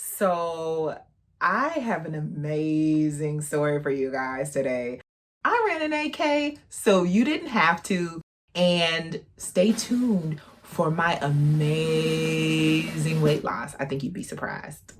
So I have an amazing story for you guys today. I ran an 8K, so you didn't have to. And stay tuned for my amazing weight loss. I think you'd be surprised.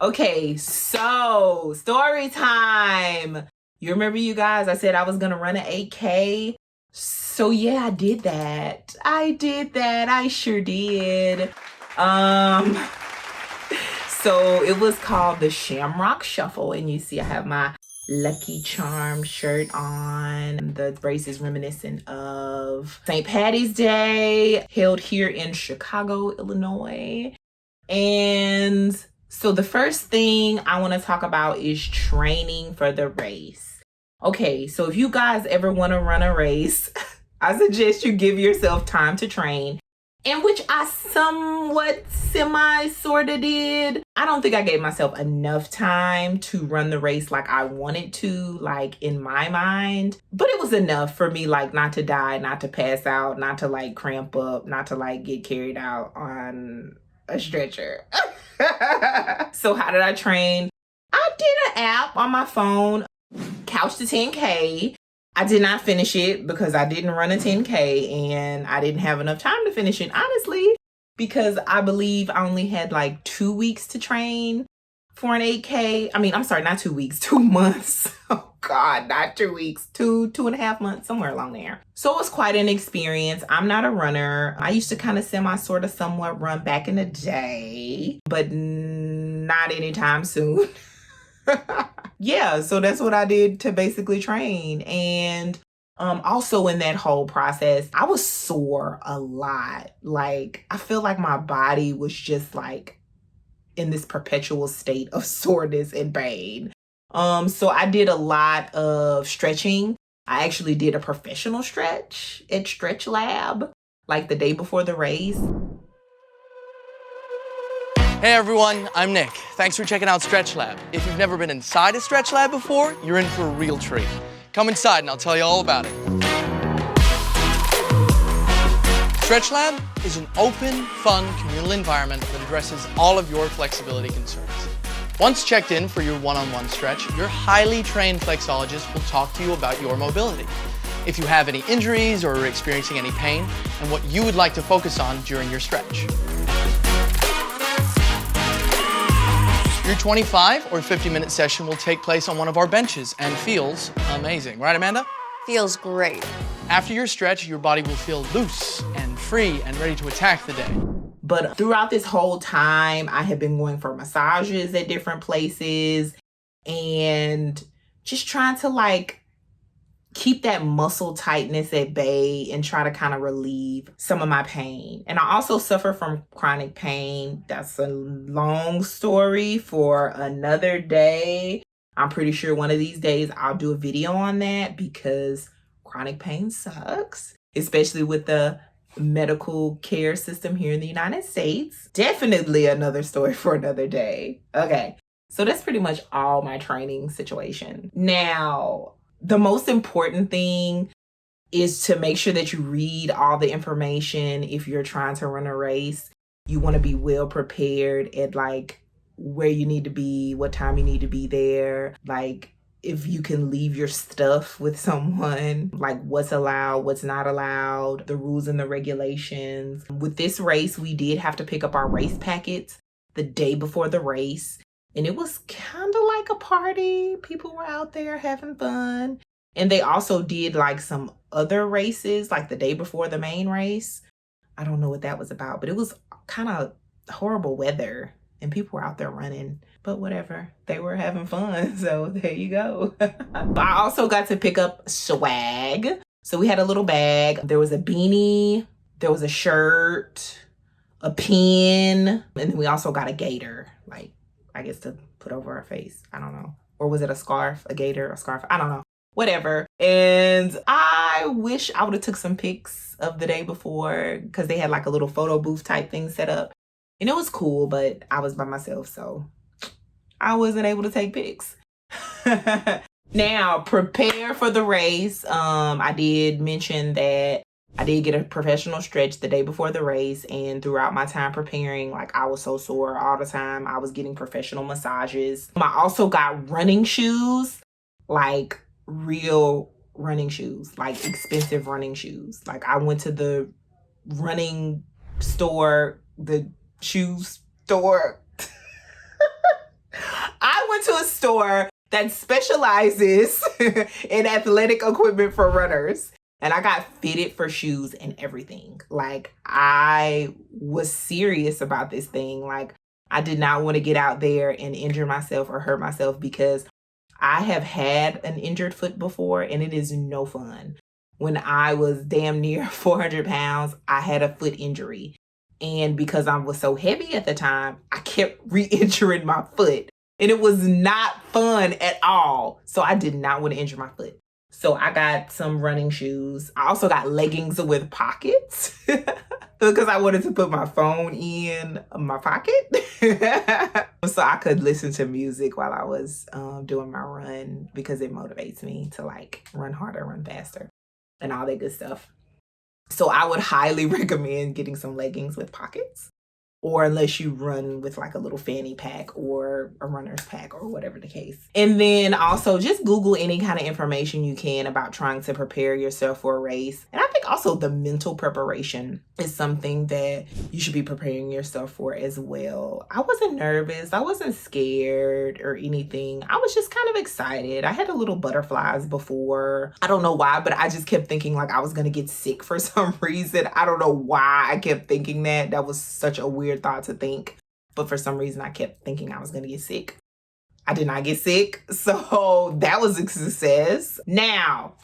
Okay, so story time. You remember, you guys, I said I was gonna run an 8K. So yeah, I did that. I sure did. Um, so it was called the Shamrock Shuffle, and you see I have my Lucky Charm shirt on. The race is reminiscent of St. Patty's Day, held here in Chicago, Illinois. And so the first thing I want to talk about is training for the race. Okay, so if you guys ever want to run a race, I suggest you give yourself time to train, in which I somewhat sort of did. I don't think I gave myself enough time to run the race like I wanted to, like in my mind. But it was enough for me, like, not to die, not to pass out, not to like cramp up, not to like get carried out on a stretcher. So how did I train? I did an app on my phone, Couch to 10K. I did not finish it because I didn't run a 10K and I didn't have enough time to finish it, honestly, because I believe I only had like 2 weeks to train for an 8K. I mean, I'm sorry, not 2 weeks, 2 months. Oh God, not 2 weeks, 2.5 months, somewhere along there. So it was quite an experience. I'm not a runner. I used to kind of somewhat run back in the day, but not anytime soon. Yeah, so that's what I did to basically train. And also in that whole process, I was sore a lot. Like, I feel like my body was just like in this perpetual state of soreness and pain. So I did a lot of stretching. I actually did a professional stretch at Stretch Lab, like the day before the race. Hey everyone, I'm Nick. Thanks for checking out Stretch Lab. If you've never been inside a Stretch Lab before, you're in for a real treat. Come inside and I'll tell you all about it. Stretch Lab is an open, fun, communal environment that addresses all of your flexibility concerns. Once checked in for your one-on-one stretch, your highly trained flexologist will talk to you about your mobility. If you have any injuries or are experiencing any pain, and what you would like to focus on during your stretch. Your 25 or 50-minute session will take place on one of our benches and feels amazing. Right, Amanda? Feels great. After your stretch, your body will feel loose and free and ready to attack the day. But throughout this whole time, I had been going for massages at different places and just trying to like keep that muscle tightness at bay and try to kind of relieve some of my pain. And I also suffer from chronic pain. That's a long story for another day. I'm pretty sure one of these days I'll do a video on that because chronic pain sucks, especially with the medical care system here in the United States. Definitely another story for another day. Okay, so that's pretty much all my training situation. Now, the most important thing is to make sure that you read all the information if you're trying to run a race. You want to be well prepared at like where you need to be, what time you need to be there, like if you can leave your stuff with someone, like what's allowed, what's not allowed, the rules and the regulations. With this race, we did have to pick up our race packets the day before the race. And it was kind of like a party. People were out there having fun. And they also did like some other races, like the day before the main race. I don't know what that was about, but it was kind of horrible weather and people were out there running, but whatever. They were having fun. So there you go. But I also got to pick up swag. So we had a little bag. There was a beanie, there was a shirt, a pin, and then we also got a gator, like, I guess to put over our face. I don't know. Or was it a scarf, a gator, a scarf? I don't know. Whatever. And I wish I would have took some pics of the day before because they had like a little photo booth type thing set up. And it was cool, but I was by myself, so I wasn't able to take pics. Now, prepare for the race. I did mention that I did get a professional stretch the day before the race, and throughout my time preparing, like, I was so sore all the time. I was getting professional massages. I also got running shoes, like real running shoes, like expensive running shoes. Like, I went to the running store, the shoe store. I went to a store that specializes in athletic equipment for runners. And I got fitted for shoes and everything. Like, I was serious about this thing. Like, I did not want to get out there and injure myself or hurt myself, because I have had an injured foot before and it is no fun. When I was damn near 400 pounds, I had a foot injury. And because I was so heavy at the time, I kept re-injuring my foot. And it was not fun at all. So I did not want to injure my foot. So I got some running shoes. I also got leggings with pockets because I wanted to put my phone in my pocket so I could listen to music while I was doing my run, because it motivates me to like run harder, run faster, and all that good stuff. So I would highly recommend getting some leggings with pockets, or unless you run with like a little fanny pack or a runner's pack or whatever the case. And then also just Google any kind of information you can about trying to prepare yourself for a race. And I think also the mental preparation is something that you should be preparing yourself for as well. I wasn't nervous. I wasn't scared or anything. I was just kind of excited. I had a little butterflies before. I don't know why, but I just kept thinking like I was going to get sick for some reason. I don't know why I kept thinking that. That was such a weird thought to think, but for some reason I kept thinking I was gonna get sick. I did not get sick, so that was a success. Now,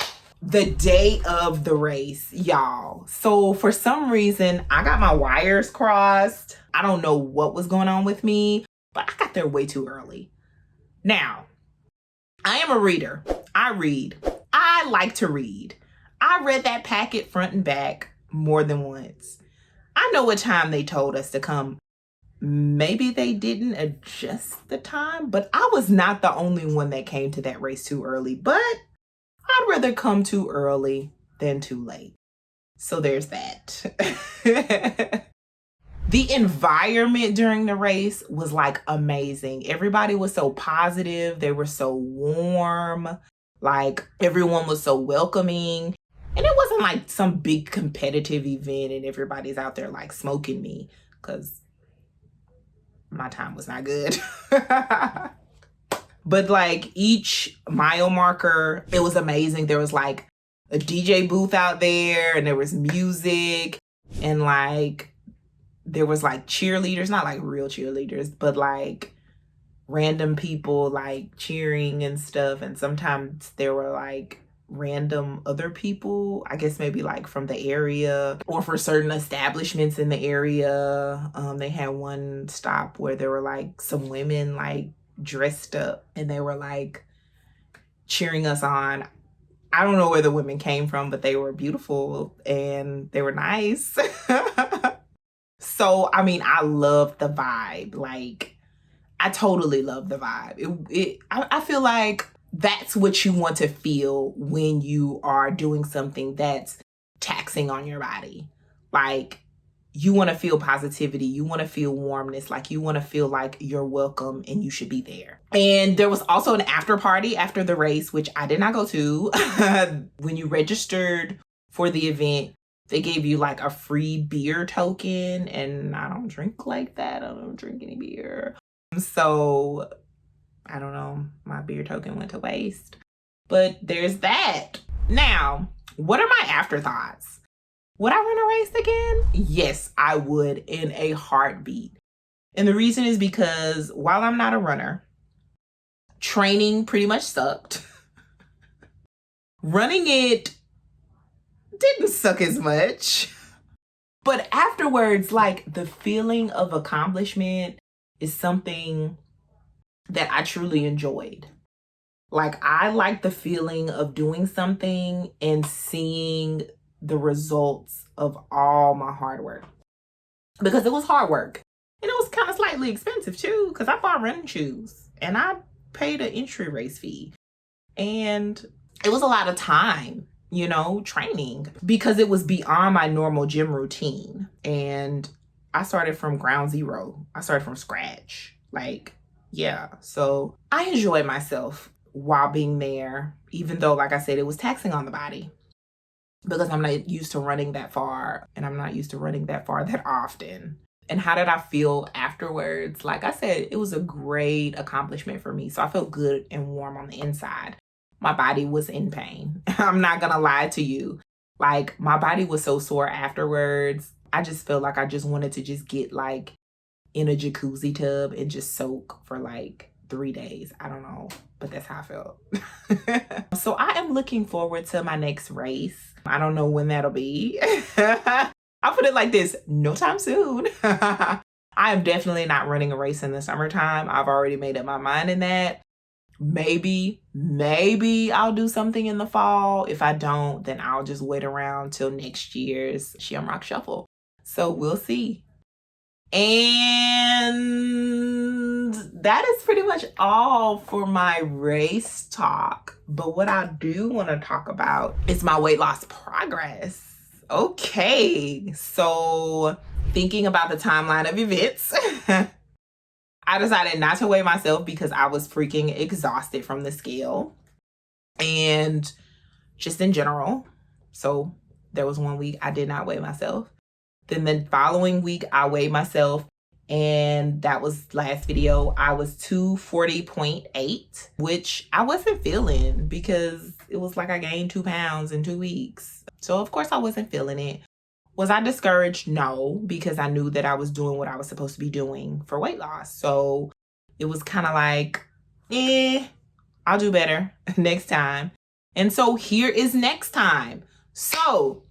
the day of the race, y'all. So for some reason, I got my wires crossed. I don't know what was going on with me, but I got there way too early. Now, I am a reader. I read. I like to read. I read that packet front and back more than once. I know what time they told us to come. Maybe they didn't adjust the time, but I was not the only one that came to that race too early. But I'd rather come too early than too late. So there's that. The environment during the race was like amazing. Everybody was so positive. They were so warm. Like, everyone was so welcoming. And it wasn't like some big competitive event and everybody's out there like smoking me, because my time was not good. But like each mile marker, it was amazing. There was like a DJ booth out there, and there was music, and like there was like cheerleaders, not like real cheerleaders, but like random people like cheering and stuff. And sometimes there were like random other people, I guess maybe like from the area or for certain establishments in the area. They had one stop where there were like some women like dressed up, and they were like cheering us on. I don't know where the women came from, but they were beautiful and they were nice. So, I mean, I loved the vibe. Like, I totally love the vibe. I feel like that's what you want to feel when you are doing something that's taxing on your body. Like, you want to feel positivity. You want to feel warmness. Like, you want to feel like you're welcome and you should be there. And there was also an after party after the race, which I did not go to. When you registered for the event, they gave you like a free beer token. And I don't drink like that. I don't drink any beer. So I don't know, my beer token went to waste. But there's that. Now, what are my afterthoughts? Would I run a race again? Yes, I would, in a heartbeat. And the reason is because while I'm not a runner, training pretty much sucked. Running it didn't suck as much. But afterwards, like, the feeling of accomplishment is something that I truly enjoyed. Like, I like the feeling of doing something and seeing the results of all my hard work, because it was hard work. And it was kind of slightly expensive too, because I bought running shoes and I paid an entry race fee. And it was a lot of time, you know, training, because it was beyond my normal gym routine. And I started from ground zero. I started from scratch. Like, yeah. So I enjoyed myself while being there, even though, like I said, it was taxing on the body, because I'm not used to running that far, and I'm not used to running that far that often. And how did I feel afterwards? Like I said, it was a great accomplishment for me. So I felt good and warm on the inside. My body was in pain. I'm not gonna lie to you. Like, my body was so sore afterwards. I just felt like I just wanted to just get like in a jacuzzi tub and just soak for like 3 days. I don't know, but that's how I felt. So I am looking forward to my next race. I don't know when that'll be. I'll put it like this, no time soon. I am definitely not running a race in the summertime. I've already made up my mind in that. Maybe I'll do something in the fall. If I don't, then I'll just wait around till next year's Shamrock Shuffle. So we'll see. And that is pretty much all for my race talk. But what I do want to talk about is my weight loss progress. Okay, so thinking about the timeline of events, I decided not to weigh myself because I was freaking exhausted from the scale and just in general. So there was 1 week I did not weigh myself. Then the following week I weighed myself, and that was last video. I was 240.8, which I wasn't feeling because it was like I gained 2 pounds in 2 weeks. So of course I wasn't feeling it. Was I discouraged? No, because I knew that I was doing what I was supposed to be doing for weight loss. So it was kind of like, I'll do better next time. And so here is next time. So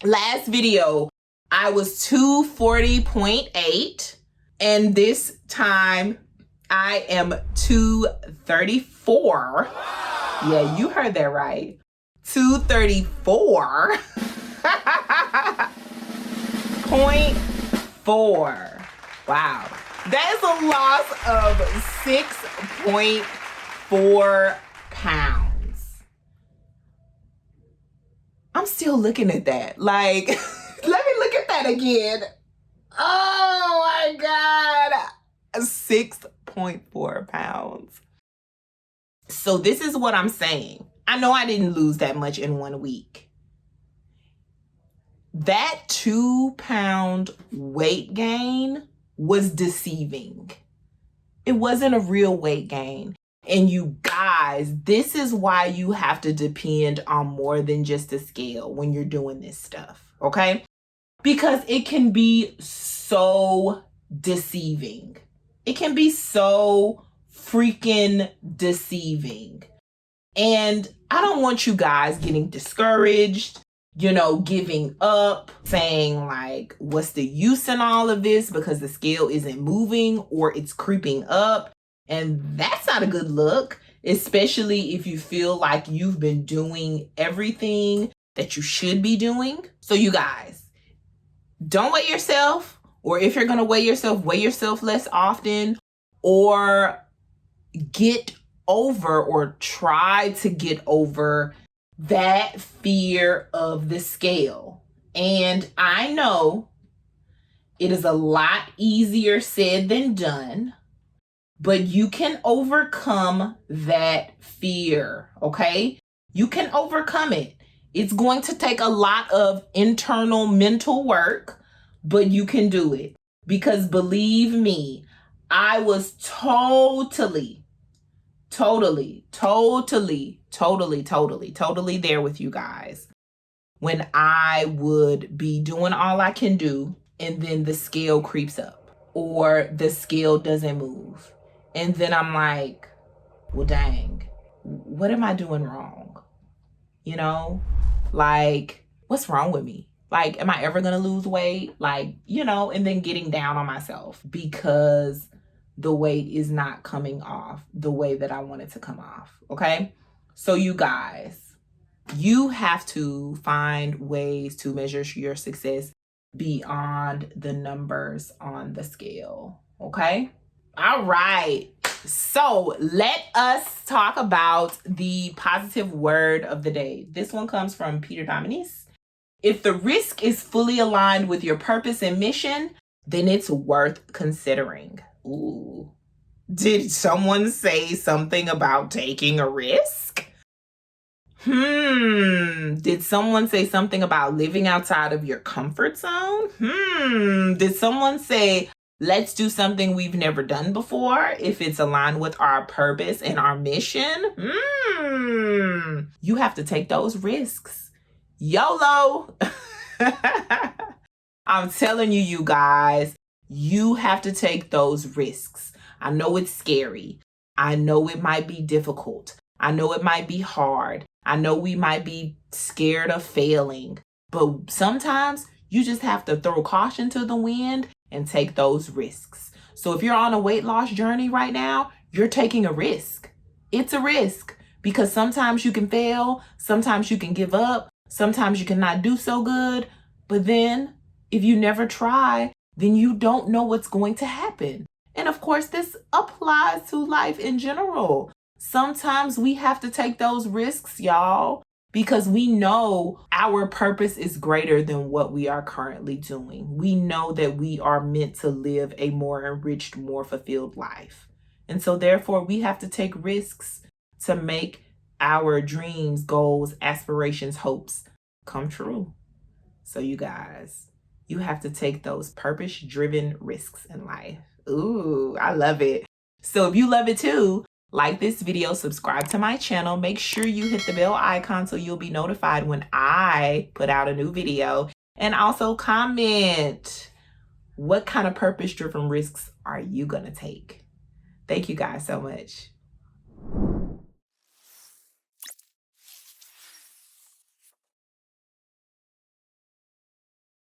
last video, I was 240.8, and this time I am 234. Yeah, you heard that right. 234.4. Wow. That is a loss of 6.4 pounds. I'm still looking at that. Like, let me look at that again. Oh my God. 6.4 pounds. So this is what I'm saying. I know I didn't lose that much in 1 week. That 2-pound weight gain was deceiving. It wasn't a real weight gain. And you guys, this is why you have to depend on more than just a scale when you're doing this stuff, okay? Because it can be so deceiving. It can be so freaking deceiving. And I don't want you guys getting discouraged, you know, giving up, saying like, what's the use in all of this because the scale isn't moving or it's creeping up. And that's not a good look, especially if you feel like you've been doing everything that you should be doing. So you guys, don't weigh yourself, or if you're going to weigh yourself less often, or get over or try to get over that fear of the scale. And I know it is a lot easier said than done, but you can overcome that fear, okay? You can overcome it. It's going to take a lot of internal mental work, but you can do it. Because believe me, I was totally there with you guys when I would be doing all I can do and then the scale creeps up or the scale doesn't move. And then I'm like, well, dang, what am I doing wrong? You know, like, what's wrong with me? Like, am I ever going to lose weight? Like, you know, and then getting down on myself because the weight is not coming off the way that I want it to come off. Okay. So you guys, you have to find ways to measure your success beyond the numbers on the scale. Okay? All right. So let us talk about the positive word of the day. This one comes from Peter Dominis. If the risk is fully aligned with your purpose and mission, then it's worth considering. Ooh. Did someone say something about taking a risk? Did someone say something about living outside of your comfort zone? Did someone say, let's do something we've never done before if it's aligned with our purpose and our mission? You have to take those risks. YOLO! I'm telling you, you guys, you have to take those risks. I know it's scary. I know it might be difficult. I know it might be hard. I know we might be scared of failing. But sometimes you just have to throw caution to the wind and take those risks. So if you're on a weight loss journey right now, you're taking a risk. It's a risk because sometimes you can fail. Sometimes you can give up. Sometimes you cannot do so good. But then if you never try, then you don't know what's going to happen. And of course, this applies to life in general. Sometimes we have to take those risks, y'all, because we know our purpose is greater than what we are currently doing. We know that we are meant to live a more enriched, more fulfilled life. And so therefore, we have to take risks to make our dreams, goals, aspirations, hopes come true. So you guys, you have to take those purpose-driven risks in life. Ooh, I love it. So if you love it too, like this video, subscribe to my channel, make sure you hit the bell icon so you'll be notified when I put out a new video, and also comment, what kind of purpose-driven risks are you gonna take? Thank you guys so much.